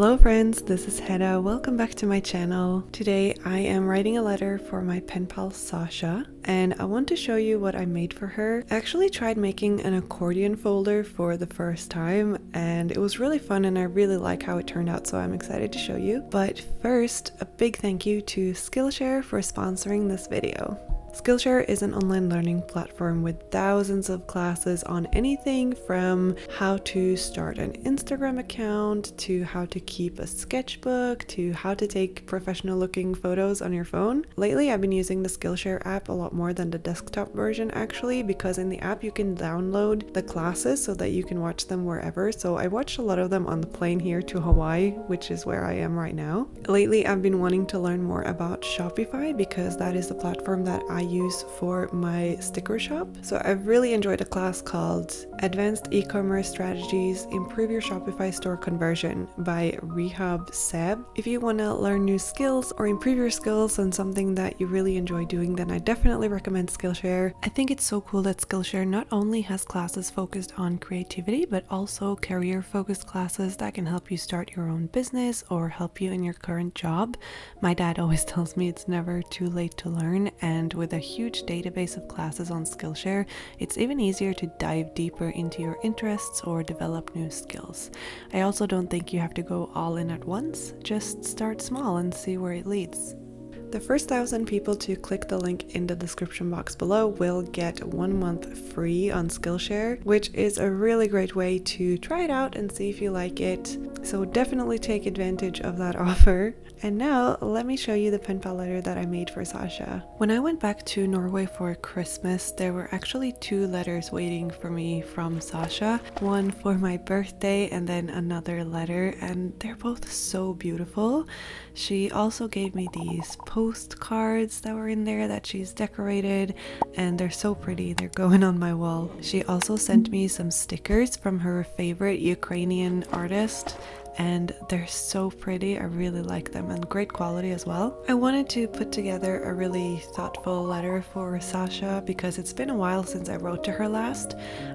Hello friends, this is Hedda. Welcome back to my channel. Today I am writing a letter for my pen pal Sasha, and I want to show you what I made for her. I actually tried making an accordion folder for the first time and it was really fun and I really like how it turned out, so I'm excited to show you. But first, a big thank you to Skillshare for sponsoring this video. Skillshare is an online learning platform with thousands of classes on anything from how to start an Instagram account to how to keep a sketchbook to how to take professional looking photos on your phone. Lately I've been using the Skillshare app a lot more than the desktop version actually, because in the app you can download the classes so that you can watch them wherever. So I watched a lot of them on the plane here to Hawaii, which is where I am right now. Lately I've been wanting to learn more about Shopify because that is the platform that I use for my sticker shop. So I've really enjoyed a class called Advanced E-commerce Strategies Improve Your Shopify Store Conversion by Rehab Seb. If you want to learn new skills or improve your skills on something that you really enjoy doing, then I definitely recommend Skillshare. I think it's so cool that Skillshare not only has classes focused on creativity, but also career focused classes that can help you start your own business or help you in your current job. My dad always tells me it's never too late to learn, and with a huge database of classes on Skillshare, it's even easier to dive deeper into your interests or develop new skills. I also don't think you have to go all in at once, just start small and see where it leads. The first 1,000 people to click the link in the description box below will get 1 month free on Skillshare, which is a really great way to try it out and see if you like it. So definitely take advantage of that offer. And now let me show you the pen pal letter that I made for Sasha. When I went back to Norway for Christmas, there were actually 2 letters waiting for me from Sasha. One for my birthday and then another letter, and they're both so beautiful. She also gave me these postcards that were in there that she's decorated, and they're so pretty. They're going on my wall. She also sent me some stickers from her favorite Ukrainian artist, and they're so pretty. I really like them and great quality as well. I wanted to put together a really thoughtful letter for Sasha because it's been a while since I wrote to her last.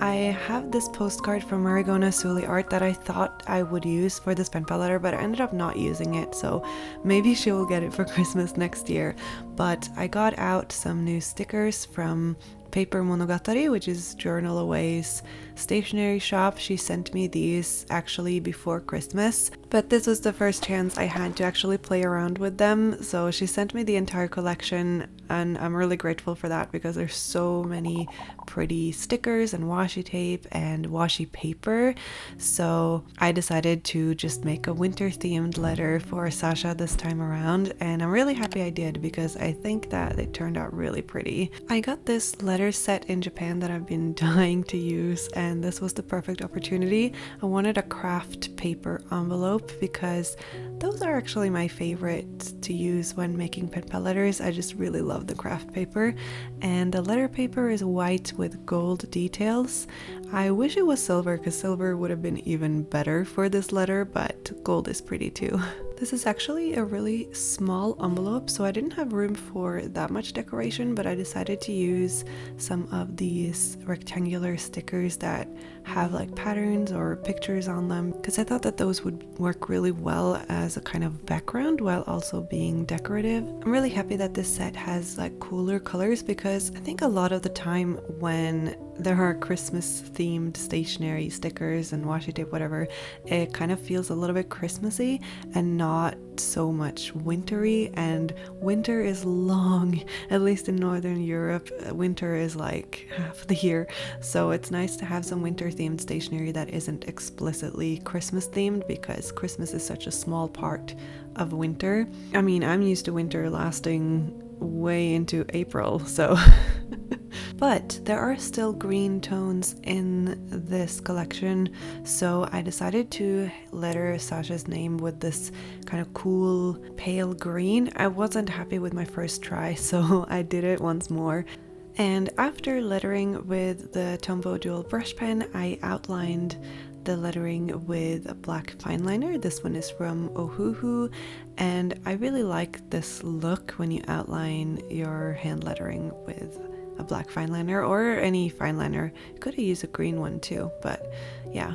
I have this postcard from Marigona Suli Art that I thought I would use for this pen pal letter, but I ended up not using it, so maybe she will get it for Christmas next year. But I got out some new stickers from Paper Monogatari, which is Journal Away's stationery shop. She sent me these actually before Christmas, but this was the first chance I had to actually play around with them. So she sent me the entire collection, and I'm really grateful for that because there's so many pretty stickers and washi tape and washi paper. So I decided to just make a winter themed letter for Sasha this time around, and I'm really happy I did because I think that it turned out really pretty. I got this letter set in Japan that I've been dying to use, and this was the perfect opportunity. I wanted a craft paper envelope because those are actually my favorite to use when making pen pal letters. I just really love the craft paper, and the letter paper is white with gold details. I wish it was silver because silver would have been even better for this letter, but gold is pretty too. This is actually a really small envelope, so I didn't have room for that much decoration, but I decided to use some of these rectangular stickers that have like patterns or pictures on them because I thought that those would work really well as a kind of background while also being decorative. I'm really happy that this set has like cooler colors because I think a lot of the time when there are Christmas themed stationery stickers and washi tape, whatever, it kind of feels a little bit Christmassy and not so much wintry, and winter is long, at least in Northern Europe. Winter is like half the year, so it's nice to have some winter themed stationery that isn't explicitly Christmas themed because Christmas is such a small part of winter. I mean, I'm used to winter lasting way into April, so but there are still green tones in this collection, so I decided to letter Sasha's name with this kind of cool pale green. I wasn't happy with my first try, so I did it once more. And after lettering with the Tombow dual brush pen, I outlined the lettering with a black fine liner. This one is from Ohuhu, and I really like this look when you outline your hand lettering with a black fine liner or any fine liner. You could have used a green one too, but yeah,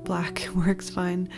black works fine.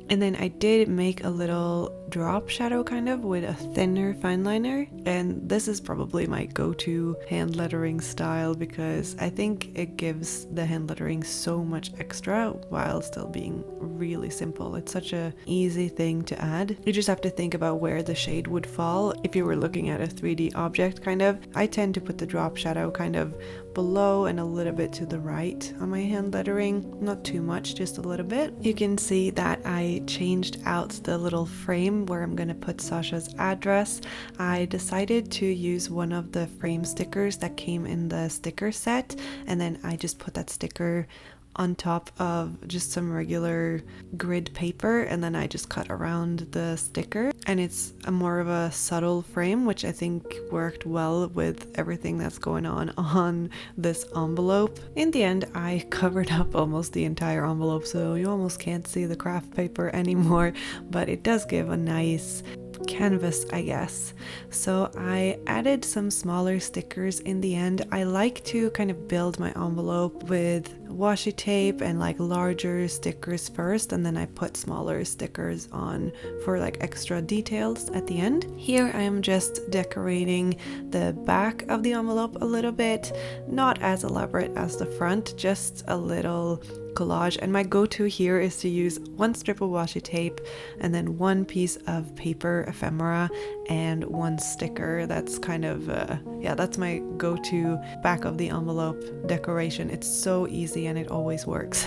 And then I did make a little drop shadow kind of with a thinner fine liner, and this is probably my go-to hand lettering style because I think it gives the hand lettering so much extra while still being really simple. It's such a easy thing to add. You just have to think about where the shade would fall if you were looking at a 3D object kind of. I tend to put the drop shadow kind of below and a little bit to the right on my hand lettering, not too much, just a little bit. You can see that I changed out the little frame where I'm gonna put Sasha's address. I decided to use one of the frame stickers that came in the sticker set, and then I just put that sticker on top of just some regular grid paper, and then I just cut around the sticker, and it's a more of a subtle frame, which I think worked well with everything that's going on this envelope. In the end, I covered up almost the entire envelope, so you almost can't see the craft paper anymore, but it does give a nice canvas, I guess. So I added some smaller stickers in the end. I like to kind of build my envelope with washi tape and like larger stickers first, and then I put smaller stickers on for like extra details at the end. Here I am just decorating the back of the envelope a little bit, not as elaborate as the front, just a little collage, and my go-to here is to use one strip of washi tape and then one piece of paper ephemera and one sticker. That's kind of that's my go-to back of the envelope decoration. It's so easy and it always works.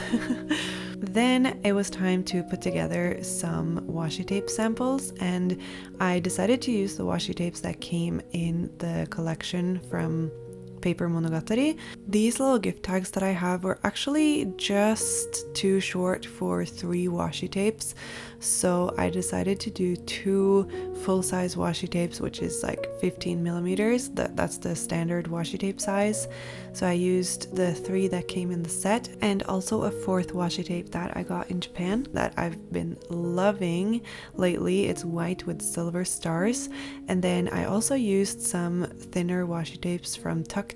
Then it was time to put together some washi tape samples, and I decided to use the washi tapes that came in the collection from Paper Monogatari. These little gift tags that I have were actually just too short for 3 washi tapes, so I decided to do 2 full-size washi tapes, which is like 15 millimeters. That's the standard washi tape size. So I used the 3 that came in the set, and also a 4th washi tape that I got in Japan that I've been loving lately. It's white with silver stars. And then I also used some thinner washi tapes from Takti.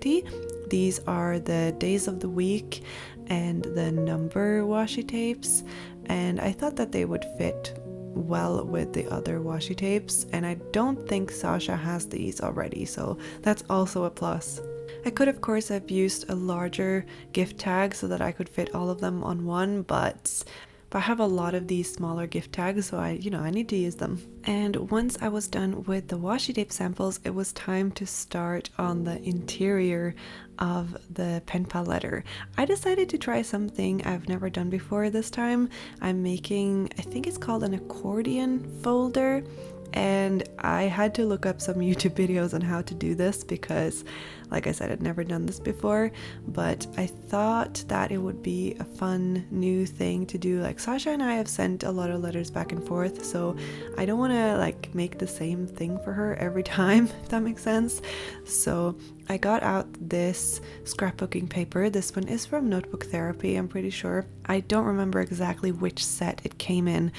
These are the days of the week and the number washi tapes, and I thought that they would fit well with the other washi tapes, and I don't think Sasha has these already, so that's also a plus. I could of course have used a larger gift tag so that I could fit all of them on one, but I have a lot of these smaller gift tags, so I need to use them. And once I was done with the washi tape samples, it was time to start on the interior of the PENPAL letter. I decided to try something I've never done before this time. I'm making, I think it's called an accordion folder, and I had to look up some YouTube videos on how to do this because, like I said, I'd never done this before, but I thought that it would be a fun new thing to do. Like, Sasha and I have sent a lot of letters back and forth, so I don't want to like make the same thing for her every time, if that makes sense. So I got out this scrapbooking paper. This one is from Notebook Therapy, I'm pretty sure. I don't remember exactly which set it came in,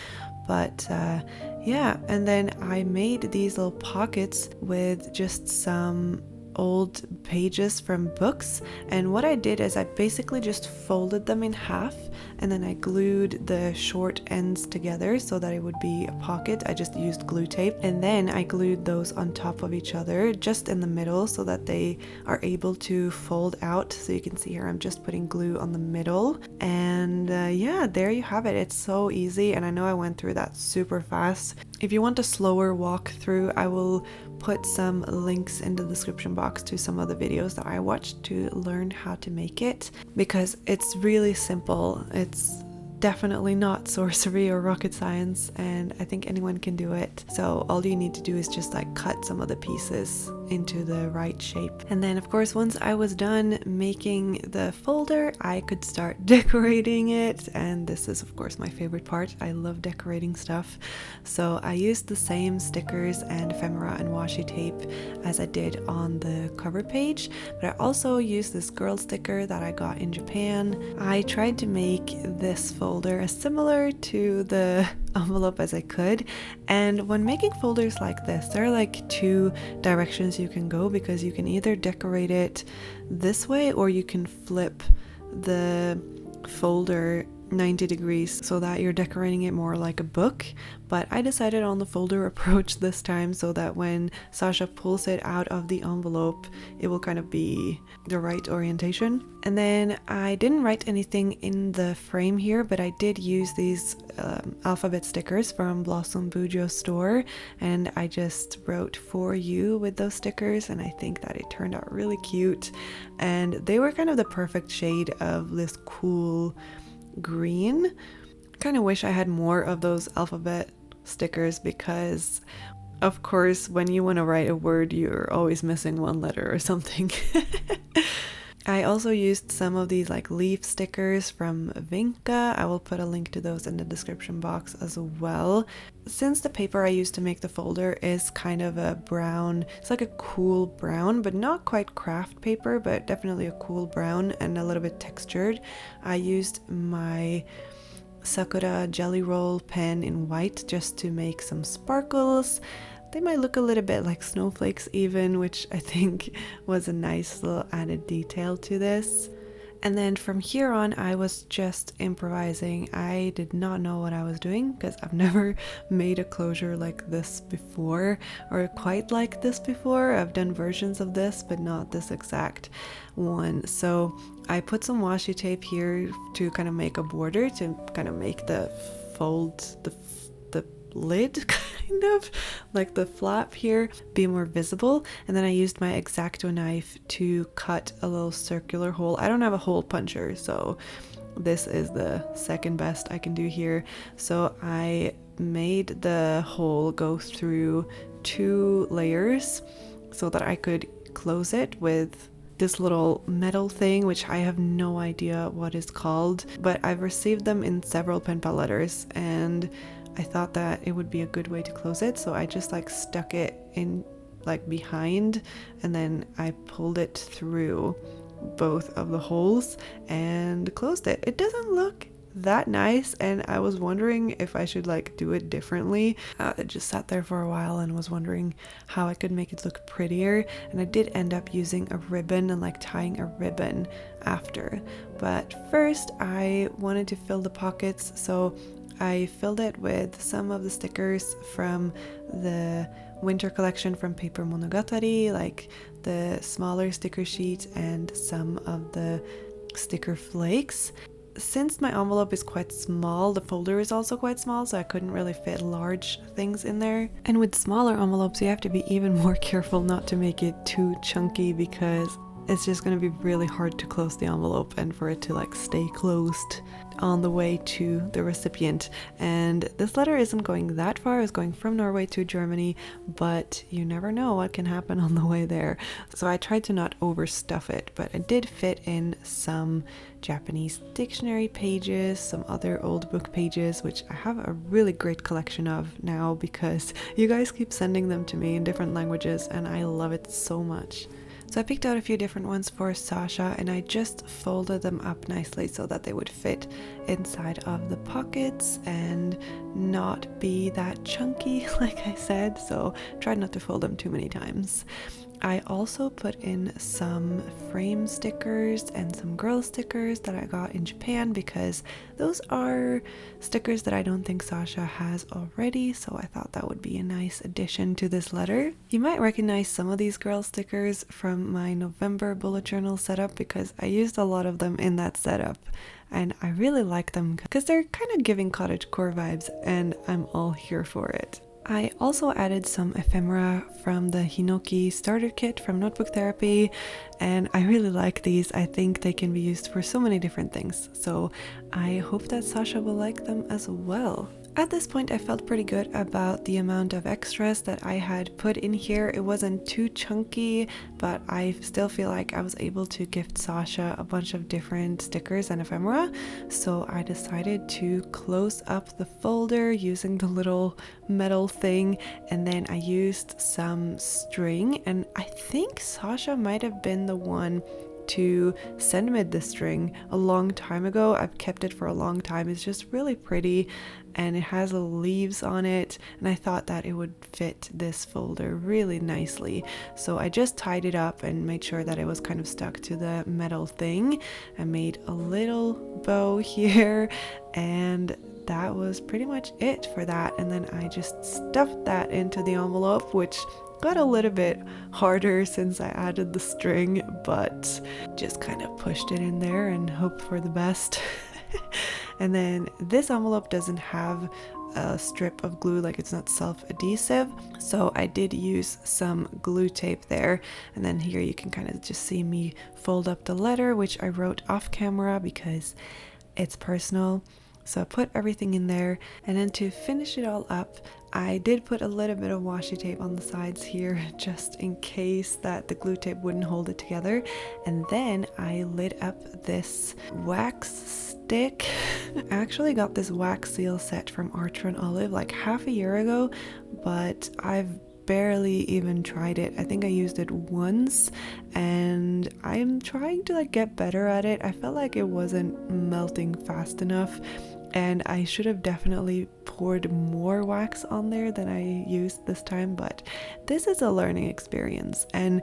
but yeah, and then I made these little pockets with just some old pages from books, and what I did is I basically just folded them in half, and then I glued the short ends together so that it would be a pocket. I just used glue tape, and then I glued those on top of each other just in the middle so that they are able to fold out. So you can see here I'm just putting glue on the middle, and yeah, there you have it. It's so easy, and I know I went through that super fast. If you want a slower walkthrough, I will put some links in the description box to some of the videos that I watched to learn how to make it, because it's really simple. It's definitely not sorcery or rocket science, and I think anyone can do it. So all you need to do is just like cut some of the pieces into the right shape. And then of course, once I was done making the folder, I could start decorating it, and this is of course my favorite part. I love decorating stuff. So I used the same stickers and ephemera and washi tape as I did on the cover page, but I also used this girl sticker that I got in Japan. I tried to make this folder as similar to the envelope as I could, and when making folders like this, there are like 2 directions you can go, because you can either decorate it this way or you can flip the folder 90 degrees so that you're decorating it more like a book. But I decided on the folder approach this time so that when Sasha pulls it out of the envelope, it will kind of be the right orientation. And then I didn't write anything in the frame here, but I did use these alphabet stickers from Mochibujo store, and I just wrote for you with those stickers, and I think that it turned out really cute. And they were kind of the perfect shade of this cool green. I kind of wish I had more of those alphabet stickers because of course when you want to write a word you're always missing one letter or something. I also used some of these like leaf stickers from Vinka. I will put a link to those in the description box as well. Since the paper I used to make the folder is kind of a brown, it's like a cool brown, but not quite craft paper, but definitely a cool brown and a little bit textured, I used my Sakura jelly roll pen in white just to make some sparkles. They might look a little bit like snowflakes even, which I think was a nice little added detail to this. And then from here on I was just improvising. I did not know what I was doing because I've never made a closure like this before, or quite like this before. I've done versions of this but not this exact one. So I put some washi tape here to kind of make a border to kind of make the fold, the lid kind of like the flap here be more visible, and then I used my X-Acto knife to cut a little circular hole. I don't have a hole puncher, so this is the second best I can do here. So I made the hole go through 2 layers so that I could close it with this little metal thing, which I have no idea what is called, but I've received them in several PENPAL letters and I thought that it would be a good way to close it, so I just like stuck it in like behind and then I pulled it through both of the holes and closed it. It doesn't look that nice and I was wondering if I should like do it differently. I just sat there for a while and was wondering how I could make it look prettier, and I did end up using a ribbon and like tying a ribbon after. But first I wanted to fill the pockets, so I filled it with some of the stickers from the winter collection from Paper Monogatari, like the smaller sticker sheet and some of the sticker flakes. Since my envelope is quite small, the folder is also quite small, so I couldn't really fit large things in there. And with smaller envelopes you have to be even more careful not to make it too chunky because it's just going to be really hard to close the envelope and for it to like stay closed on the way to the recipient. And this letter isn't going that far, it's going from Norway to Germany, but you never know what can happen on the way there. So I tried to not overstuff it, but I did fit in some Japanese dictionary pages, some other old book pages, which I have a really great collection of now because you guys keep sending them to me in different languages and I love it so much. So I picked out a few different ones for Sasha and I just folded them up nicely so that they would fit inside of the pockets and not be that chunky like I said, so tried not to fold them too many times. I also put in some frame stickers and some girl stickers that I got in Japan because those are stickers that I don't think Sasha has already, so I thought that would be a nice addition to this letter. You might recognize some of these girl stickers from my November bullet journal setup because I used a lot of them in that setup and I really like them because they're kind of giving cottagecore vibes and I'm all here for it. I also added some ephemera from the Hinoki starter kit from Notebook Therapy, and I really like these. I think they can be used for so many different things, so I hope that Sasha will like them as well. At this point I felt pretty good about the amount of extras that I had put in here. It wasn't too chunky, but I still feel like I was able to gift Sasha a bunch of different stickers and ephemera, so I decided to close up the folder using the little metal thing, and then I used some string, and I think Sasha might have been the one to send me this string a long time ago. I've kept it for a long time. It's just really pretty and it has leaves on it, and I thought that it would fit this folder really nicely. So I just tied it up and made sure that it was kind of stuck to the metal thing. I made a little bow here, and that was pretty much it for that. And then I just stuffed that into the envelope, which got a little bit harder since I added the string, but just kind of pushed it in there and hoped for the best. And then this envelope doesn't have a strip of glue, like it's not self-adhesive, so I did use some glue tape there. And then here you can kind of just see me fold up the letter, which I wrote off camera because it's personal. So I put everything in there, and then to finish it all up, I did put a little bit of washi tape on the sides here just in case that the glue tape wouldn't hold it together. And then I lit up this wax stick. I actually got this wax seal set from Archer and Olive like half a year ago, but I've barely even tried it. I think I used it once, and I'm trying to like get better at it. I felt like it wasn't melting fast enough, and I should have definitely poured more wax on there than I used this time, but this is a learning experience. And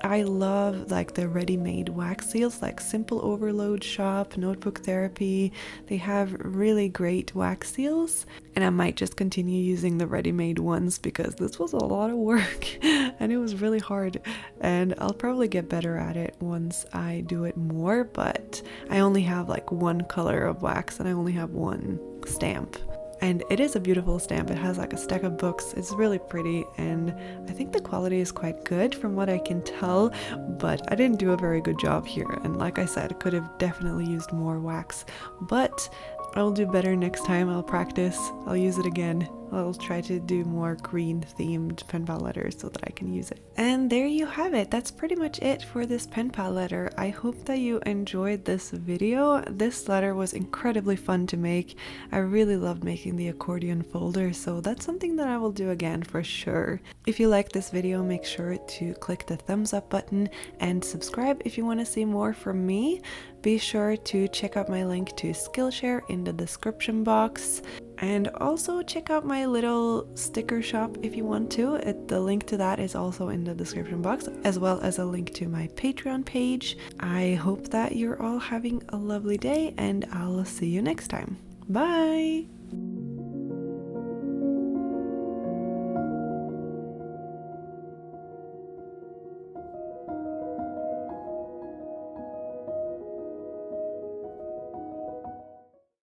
I love like the ready-made wax seals, like Simple Overload Shop, Notebook Therapy. They have really great wax seals, and I might just continue using the ready-made ones because this was a lot of work and it was really hard, and I'll probably get better at it once I do it more. But I only have like one color of wax and I only have one stamp. And it is a beautiful stamp. It has like a stack of books. It's really pretty, and I think the quality is quite good from what I can tell, but I didn't do a very good job here. And like I said, I could have definitely used more wax, but I'll do better next time. I'll practice. I'll use it again. I'll try to do more green themed pen pal letters so that I can use it. And there you have it. That's pretty much it for this pen pal letter. I hope that you enjoyed this video. This letter was incredibly fun to make. I really loved making the accordion folder, so that's something that I will do again for sure. If you like this video, make sure to click the thumbs up button and subscribe if you want to see more from me. Be sure to check out my link to Skillshare in the description box. And also check out my little sticker shop if you want to. The link to that is also in the description box, as well as a link to my Patreon page. I hope that you're all having a lovely day, and I'll see you next time. Bye!